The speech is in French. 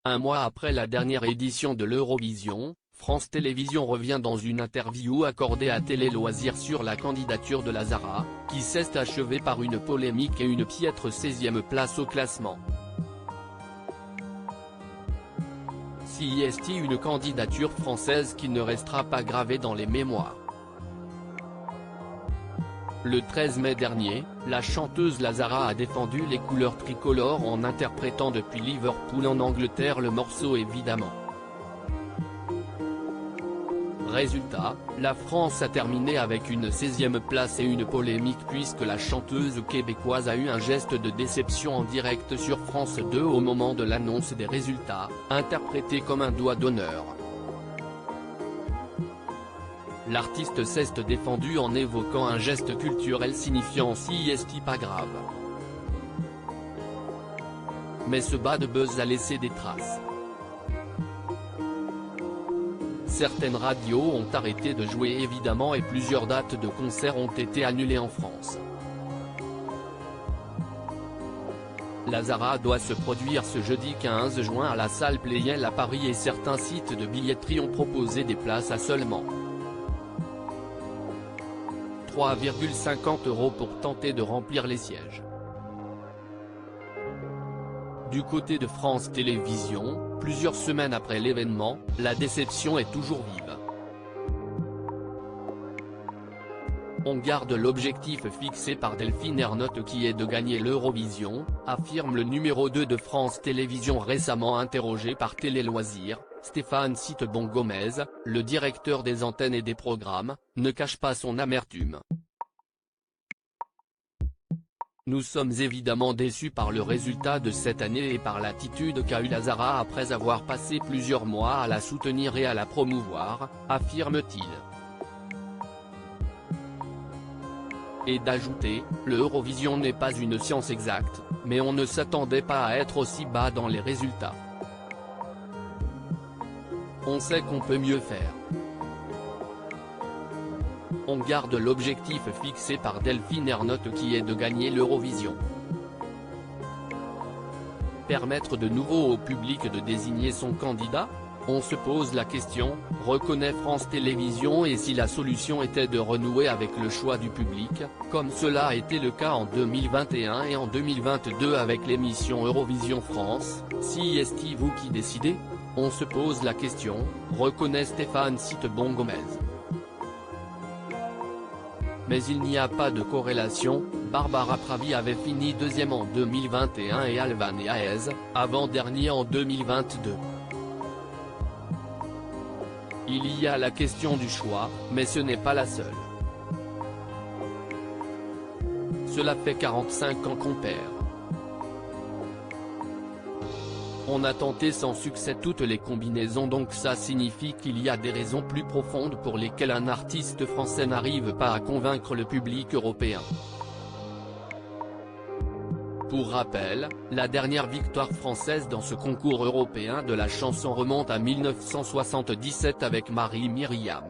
Un mois après la dernière édition de l'Eurovision, France Télévisions revient dans une interview accordée à Télé Loisirs sur la candidature de la Zara, qui s'est achevée par une polémique et une piètre 16e place au classement. CIST, une candidature française qui ne restera pas gravée dans les mémoires. Le 13 mai dernier, la chanteuse Zara a défendu les couleurs tricolores en interprétant depuis Liverpool en Angleterre le morceau Évidemment. Résultat, la France a terminé avec une 16e place et une polémique puisque la chanteuse québécoise a eu un geste de déception en direct sur France 2 au moment de l'annonce des résultats, interprété comme un doigt d'honneur. L'artiste s'est défendu en évoquant un geste culturel signifiant CIST pas grave. Mais ce bad buzz a laissé des traces. Certaines radios ont arrêté de jouer évidemment et plusieurs dates de concerts ont été annulées en France. La Zara doit se produire ce jeudi 15 juin à la salle Pleyel à Paris et certains sites de billetterie ont proposé des places à seulement 3,50 € pour tenter de remplir les sièges. Du côté de France Télévisions, plusieurs semaines après l'événement, la déception est toujours vive. On garde l'objectif fixé par Delphine Ernotte qui est de gagner l'Eurovision, affirme le numéro 2 de France Télévisions récemment interrogé par Télé Loisirs. Stéphane Citebon-Gomez, le directeur des antennes et des programmes, ne cache pas son amertume. Nous sommes évidemment déçus par le résultat de cette année et par l'attitude qu'a eu la Zara après avoir passé plusieurs mois à la soutenir et à la promouvoir, affirme-t-il. Et d'ajouter, l'Eurovision n'est pas une science exacte, mais on ne s'attendait pas à être aussi bas dans les résultats. On sait qu'on peut mieux faire. On garde l'objectif fixé par Delphine Ernotte qui est de gagner l'Eurovision. Permettre de nouveau au public de désigner son candidat ? On se pose la question, reconnaît France Télévisions, et si la solution était de renouer avec le choix du public, comme cela a été le cas en 2021 et en 2022 avec l'émission Eurovision France, CIST vous qui décidez ? On se pose la question, reconnaît Stéphane Citebon-Gomez. Mais il n'y a pas de corrélation, Barbara Pravi avait fini deuxième en 2021 et Alban Yaez, avant-dernier en 2022. Il y a la question du choix, mais ce n'est pas la seule. Cela fait 45 ans qu'on perd. On a tenté sans succès toutes les combinaisons, donc ça signifie qu'il y a des raisons plus profondes pour lesquelles un artiste français n'arrive pas à convaincre le public européen. Pour rappel, la dernière victoire française dans ce concours européen de la chanson remonte à 1977 avec Marie Myriam.